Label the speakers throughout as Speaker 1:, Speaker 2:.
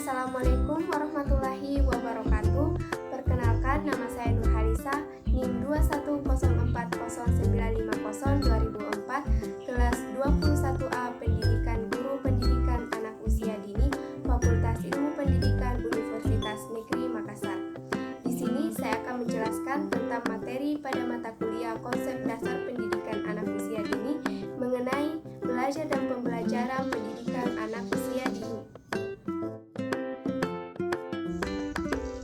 Speaker 1: Assalamualaikum warahmatullahi wabarakatuh. Perkenalkan, nama saya Nur Halisa, NIM 214040950-2004, kelas 21A, Pendidikan Guru Pendidikan Anak Usia Dini, Fakultas Ilmu Pendidikan Universitas Negeri Makassar. Di sini saya akan menjelaskan tentang materi pada mata kuliah Konsep Dasar Pendidikan Anak Usia Dini mengenai belajar dan pembelajaran pendidikan anak usia dini.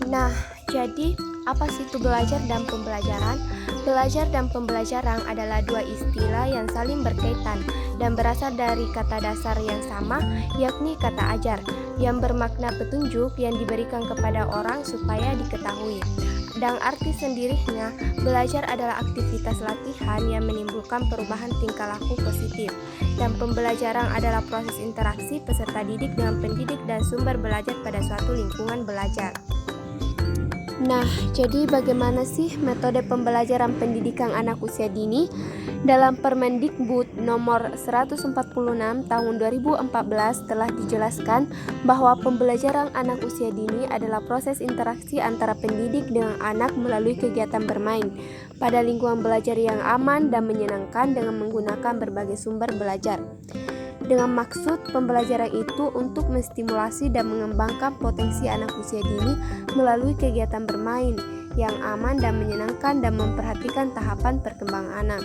Speaker 1: Nah, jadi apa sih itu belajar dan pembelajaran? Belajar dan pembelajaran adalah dua istilah yang saling berkaitan dan berasal dari kata dasar yang sama, yakni kata ajar, yang bermakna petunjuk yang diberikan kepada orang supaya diketahui. Dan arti sendirinya, belajar adalah aktivitas latihan yang menimbulkan perubahan tingkah laku positif. Dan pembelajaran adalah proses interaksi peserta didik dengan pendidik dan sumber belajar pada suatu lingkungan belajar. Nah, jadi bagaimana sih metode pembelajaran pendidikan anak usia dini? Dalam Permendikbud nomor 146 tahun 2014 telah dijelaskan bahwa pembelajaran anak usia dini adalah proses interaksi antara pendidik dengan anak melalui kegiatan bermain pada lingkungan belajar yang aman dan menyenangkan dengan menggunakan berbagai sumber belajar. Dengan maksud pembelajaran itu untuk menstimulasi dan mengembangkan potensi anak usia dini melalui kegiatan bermain yang aman dan menyenangkan dan memperhatikan tahapan perkembangan anak.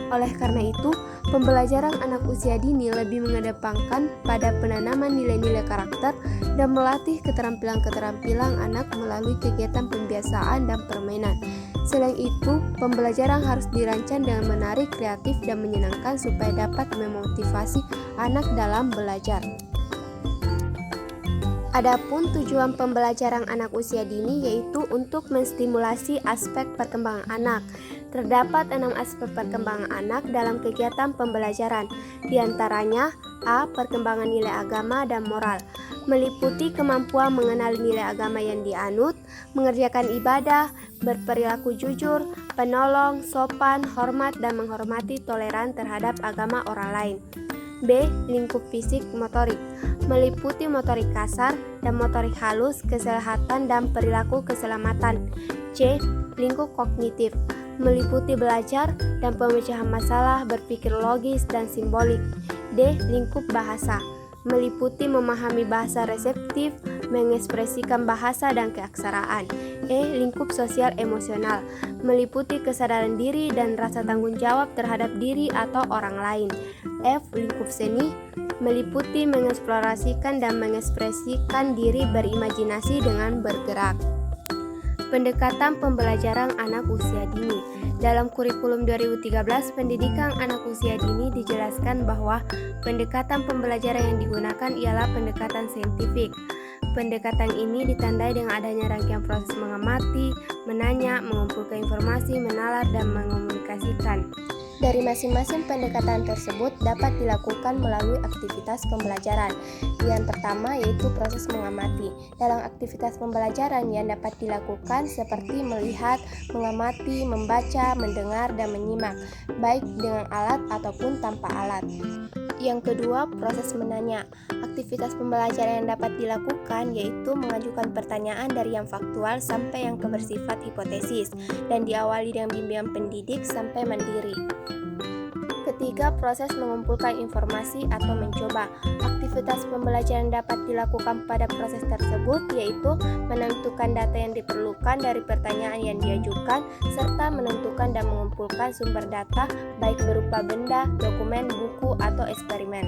Speaker 1: Oleh karena itu, pembelajaran anak usia dini lebih mengedepankan pada penanaman nilai-nilai karakter dan melatih keterampilan-keterampilan anak melalui kegiatan pembiasaan dan permainan. Selain itu, pembelajaran harus dirancang dengan menarik, kreatif, dan menyenangkan supaya dapat memotivasi anak dalam belajar. Adapun tujuan pembelajaran anak usia dini yaitu untuk menstimulasi aspek perkembangan anak. Terdapat 6 aspek perkembangan anak dalam kegiatan pembelajaran. Di antaranya A. Perkembangan nilai agama dan moral, meliputi kemampuan mengenal nilai agama yang dianut, mengerjakan ibadah, berperilaku jujur, penolong, sopan, hormat, dan menghormati toleran terhadap agama orang lain. B. Lingkup fisik motorik, meliputi motorik kasar dan motorik halus, kesehatan dan perilaku keselamatan. C. Lingkup kognitif, meliputi belajar dan pemecahan masalah, berpikir logis dan simbolik. D. Lingkup bahasa, meliputi memahami bahasa reseptif, mengekspresikan bahasa dan keaksaraan. E. Lingkup sosial emosional, meliputi kesadaran diri dan rasa tanggung jawab terhadap diri atau orang lain. F. Lingkup seni, meliputi mengeksplorasikan dan mengekspresikan diri, berimajinasi dengan bergerak. Pendekatan pembelajaran anak usia dini. Dalam kurikulum 2013 pendidikan anak usia dini dijelaskan bahwa pendekatan pembelajaran yang digunakan ialah pendekatan saintifik. Pendekatan ini ditandai dengan adanya rangkaian proses mengamati, menanya, mengumpulkan informasi, menalar, dan mengomunikasikan. Dari masing-masing pendekatan tersebut dapat dilakukan melalui aktivitas pembelajaran. Yang pertama yaitu proses mengamati. Dalam aktivitas pembelajaran yang dapat dilakukan seperti melihat, mengamati, membaca, mendengar, dan menyimak, baik dengan alat ataupun tanpa alat. Yang kedua, proses menanya. Aktivitas pembelajaran yang dapat dilakukan yaitu mengajukan pertanyaan dari yang faktual sampai yang bersifat hipotesis dan diawali dengan bimbingan pendidik sampai mandiri. Ketiga, proses mengumpulkan informasi atau mencoba. Aktivitas pembelajaran dapat dilakukan pada proses tersebut yaitu menentukan data yang diperlukan dari pertanyaan yang diajukan serta menentukan dan mengumpulkan sumber data baik berupa benda, dokumen, buku, atau eksperimen.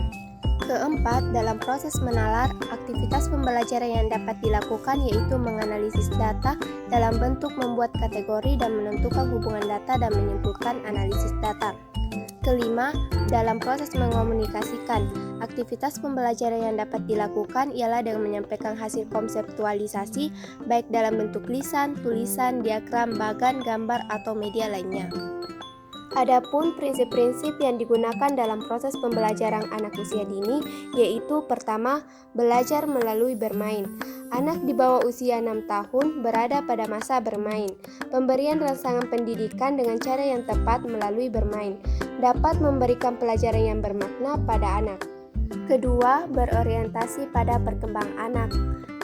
Speaker 1: Keempat, dalam proses menalar, aktivitas pembelajaran yang dapat dilakukan yaitu menganalisis data dalam bentuk membuat kategori dan menentukan hubungan data dan menyimpulkan analisis data. Kelima, dalam proses mengomunikasikan, aktivitas pembelajaran yang dapat dilakukan ialah dengan menyampaikan hasil konseptualisasi baik dalam bentuk lisan, tulisan, diagram, bagan, gambar, atau media lainnya. Adapun prinsip-prinsip yang digunakan dalam proses pembelajaran anak usia dini yaitu pertama, belajar melalui bermain. Anak di bawah usia 6 tahun berada pada masa bermain. Pemberian rangsangan pendidikan dengan cara yang tepat melalui bermain dapat memberikan pelajaran yang bermakna pada anak. Kedua, berorientasi pada perkembangan anak.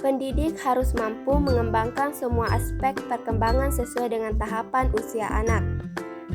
Speaker 1: Pendidik harus mampu mengembangkan semua aspek perkembangan sesuai dengan tahapan usia anak.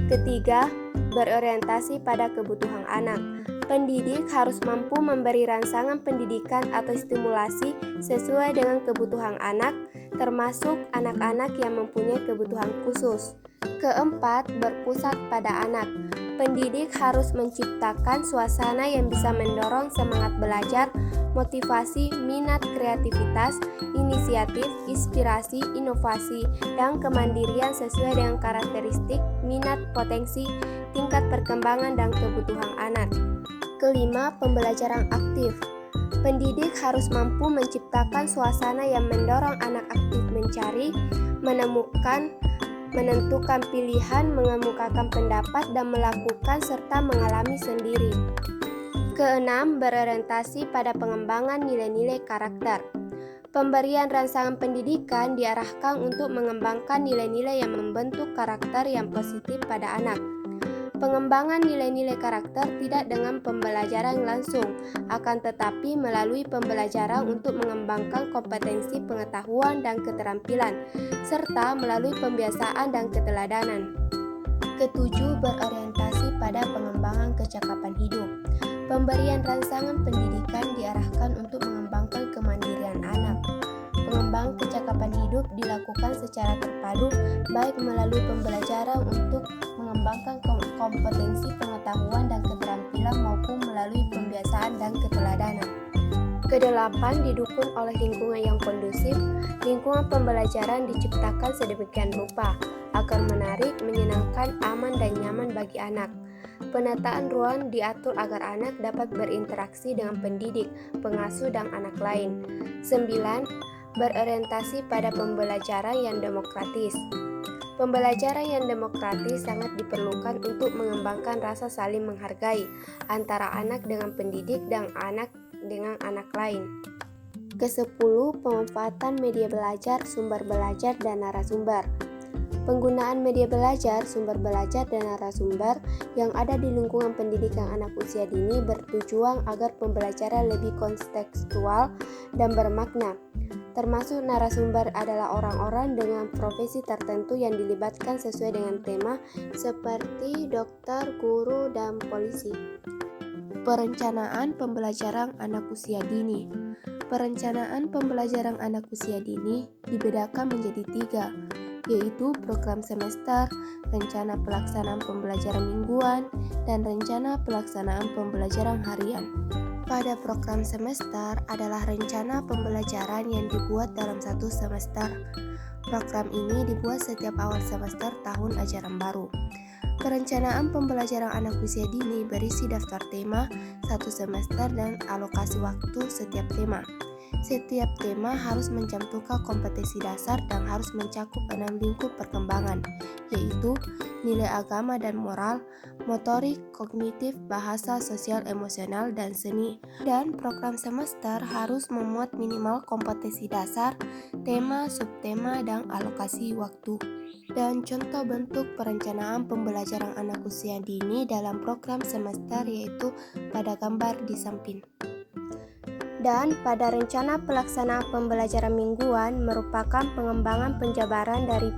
Speaker 1: Ketiga, berorientasi pada kebutuhan anak. Pendidik harus mampu memberi rangsangan pendidikan atau stimulasi sesuai dengan kebutuhan anak, termasuk anak-anak yang mempunyai kebutuhan khusus. Keempat, berpusat pada anak. Pendidik harus menciptakan suasana yang bisa mendorong semangat belajar, motivasi, minat, kreativitas, inisiatif, inspirasi, inovasi, dan kemandirian sesuai dengan karakteristik, minat, potensi, tingkat perkembangan, dan kebutuhan anak. Kelima, pembelajaran aktif. Pendidik harus mampu menciptakan suasana yang mendorong anak aktif mencari, menemukan, menentukan pilihan, mengemukakan pendapat, dan melakukan serta mengalami sendiri. Keenam, berorientasi pada pengembangan nilai-nilai karakter. Pemberian rangsangan pendidikan diarahkan untuk mengembangkan nilai-nilai yang membentuk karakter yang positif pada anak. Pengembangan nilai-nilai karakter tidak dengan pembelajaran langsung, akan tetapi melalui pembelajaran untuk mengembangkan kompetensi pengetahuan dan keterampilan, serta melalui pembiasaan dan keteladanan. Ketujuh, berorientasi pada pengembangan kecakapan hidup. Pemberian rangsangan pendidikan diarahkan untuk mengembangkan kemandirian anak. Pengembangan kecakapan hidup dilakukan secara terpadu, baik melalui pembelajaran untuk mengembangkan kompetensi pengetahuan dan keterampilan maupun melalui pembiasaan dan keteladanan. Kedelapan, didukung oleh lingkungan yang kondusif. Lingkungan pembelajaran diciptakan sedemikian rupa agar menarik, menyenangkan, aman, dan nyaman bagi anak. Penataan ruang diatur agar anak dapat berinteraksi dengan pendidik, pengasuh, dan anak lain. 9. Berorientasi pada pembelajaran yang demokratis. Pembelajaran yang demokratis sangat diperlukan untuk mengembangkan rasa saling menghargai antara anak dengan pendidik dan anak dengan anak lain. Ke-10, pemanfaatan media belajar, sumber belajar, dan narasumber. Penggunaan media belajar, sumber belajar, dan narasumber yang ada di lingkungan pendidikan anak usia dini bertujuan agar pembelajaran lebih kontekstual dan bermakna. Termasuk narasumber adalah orang-orang dengan profesi tertentu yang dilibatkan sesuai dengan tema seperti dokter, guru, dan polisi. Perencanaan pembelajaran anak usia dini. Perencanaan pembelajaran anak usia dini dibedakan menjadi 3, yaitu program semester, rencana pelaksanaan pembelajaran mingguan, dan rencana pelaksanaan pembelajaran harian. Pada program semester adalah rencana pembelajaran yang dibuat dalam satu semester. Program ini dibuat setiap awal semester tahun ajaran baru. Perencanaan pembelajaran anak usia dini berisi daftar tema satu semester dan alokasi waktu setiap tema. Setiap tema harus mencantumkan kompetensi dasar dan harus mencakup 6 lingkup perkembangan, yaitu nilai agama dan moral, motorik, kognitif, bahasa, sosial, emosional, dan seni. Dan program semester harus memuat minimal kompetensi dasar, tema, subtema, dan alokasi waktu. Dan contoh bentuk perencanaan pembelajaran anak usia dini dalam program semester yaitu pada gambar di samping. Dan pada rencana pelaksanaan pembelajaran mingguan merupakan pengembangan penjabaran dari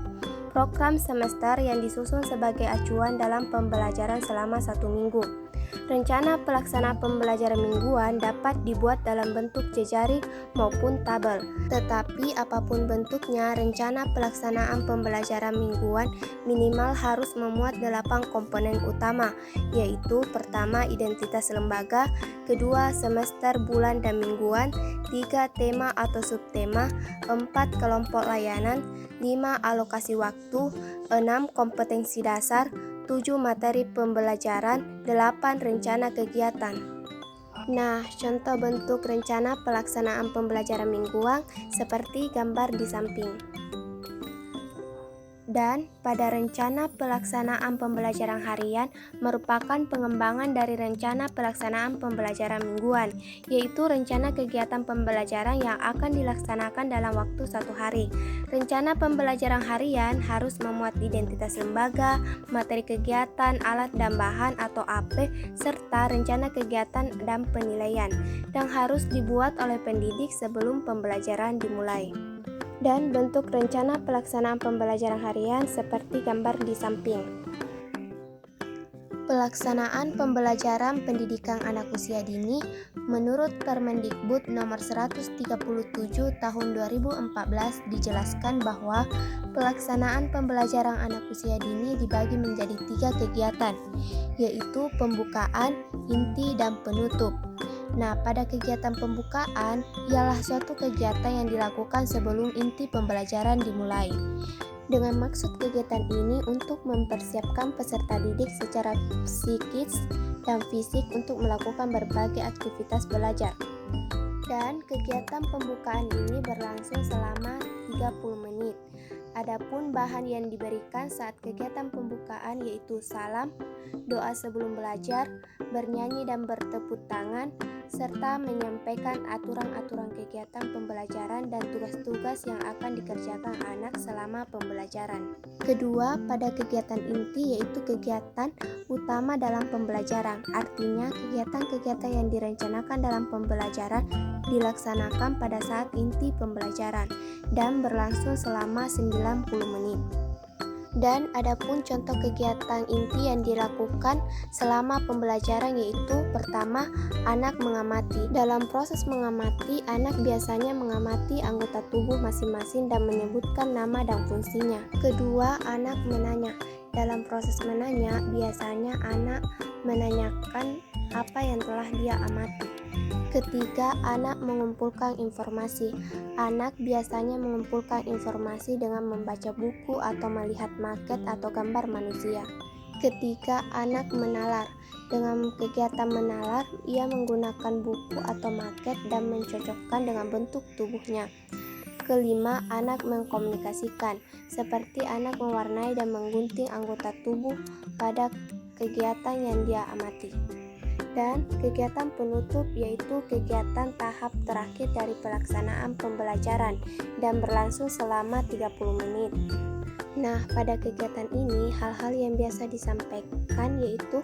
Speaker 1: program semester yang disusun sebagai acuan dalam pembelajaran selama 1 minggu. Rencana pelaksanaan pembelajaran mingguan dapat dibuat dalam bentuk jejaring maupun tabel. Tetapi apapun bentuknya, rencana pelaksanaan pembelajaran mingguan minimal harus memuat 8 komponen utama, yaitu pertama, identitas lembaga, kedua, semester, bulan, dan mingguan, 3, tema atau subtema, 4, kelompok layanan, 5, alokasi waktu, 6, kompetensi dasar, 7, materi pembelajaran, 8, rencana kegiatan. Nah, contoh bentuk rencana pelaksanaan pembelajaran mingguan seperti gambar di samping. Dan pada rencana pelaksanaan pembelajaran harian merupakan pengembangan dari rencana pelaksanaan pembelajaran mingguan, yaitu rencana kegiatan pembelajaran yang akan dilaksanakan dalam waktu 1 hari. Rencana pembelajaran harian harus memuat identitas lembaga, materi kegiatan, alat dan bahan atau AP, serta rencana kegiatan dan penilaian, yang harus dibuat oleh pendidik sebelum pembelajaran dimulai. Dan bentuk rencana pelaksanaan pembelajaran harian seperti gambar di samping. Pelaksanaan pembelajaran pendidikan anak usia dini menurut Permendikbud nomor 137 tahun 2014 dijelaskan bahwa pelaksanaan pembelajaran anak usia dini dibagi menjadi 3 kegiatan, yaitu pembukaan, inti, dan penutup. Nah, pada kegiatan pembukaan ialah suatu kegiatan yang dilakukan sebelum inti pembelajaran dimulai. Dengan maksud kegiatan ini untuk mempersiapkan peserta didik secara psikis dan fisik untuk melakukan berbagai aktivitas belajar. Dan kegiatan pembukaan ini berlangsung selama 30 menit. Adapun bahan yang diberikan saat kegiatan pembukaan yaitu salam, doa sebelum belajar, bernyanyi dan bertepuk tangan, serta menyampaikan aturan-aturan kegiatan pembelajaran dan tugas-tugas yang akan dikerjakan anak selama pembelajaran. Kedua, pada kegiatan inti yaitu kegiatan utama dalam pembelajaran. Artinya, kegiatan-kegiatan yang direncanakan dalam pembelajaran dilaksanakan pada saat inti pembelajaran dan berlangsung selama 90 menit. Dan adapun contoh kegiatan inti yang dilakukan selama pembelajaran yaitu pertama, anak mengamati. Dalam proses mengamati, anak biasanya mengamati anggota tubuh masing-masing dan menyebutkan nama dan fungsinya. Kedua, anak menanya. Dalam proses menanya, biasanya anak menanyakan apa yang telah dia amati. Ketiga, anak mengumpulkan informasi. Anak biasanya mengumpulkan informasi dengan membaca buku atau melihat maket atau gambar manusia. Ketiga, anak menalar. Dengan kegiatan menalar, ia menggunakan buku atau maket dan mencocokkan dengan bentuk tubuhnya. Kelima, anak mengkomunikasikan, seperti anak mewarnai dan menggunting anggota tubuh pada kegiatan yang dia amati. Dan kegiatan penutup yaitu kegiatan tahap terakhir dari pelaksanaan pembelajaran dan berlangsung selama 30 menit. Nah, pada kegiatan ini hal-hal yang biasa disampaikan yaitu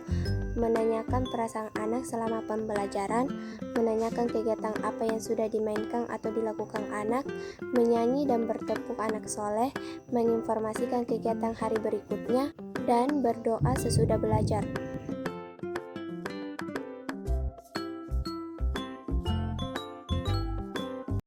Speaker 1: menanyakan perasaan anak selama pembelajaran, menanyakan kegiatan apa yang sudah dimainkan atau dilakukan anak, menyanyi dan bertepuk anak soleh, menginformasikan kegiatan hari berikutnya, dan berdoa sesudah belajar.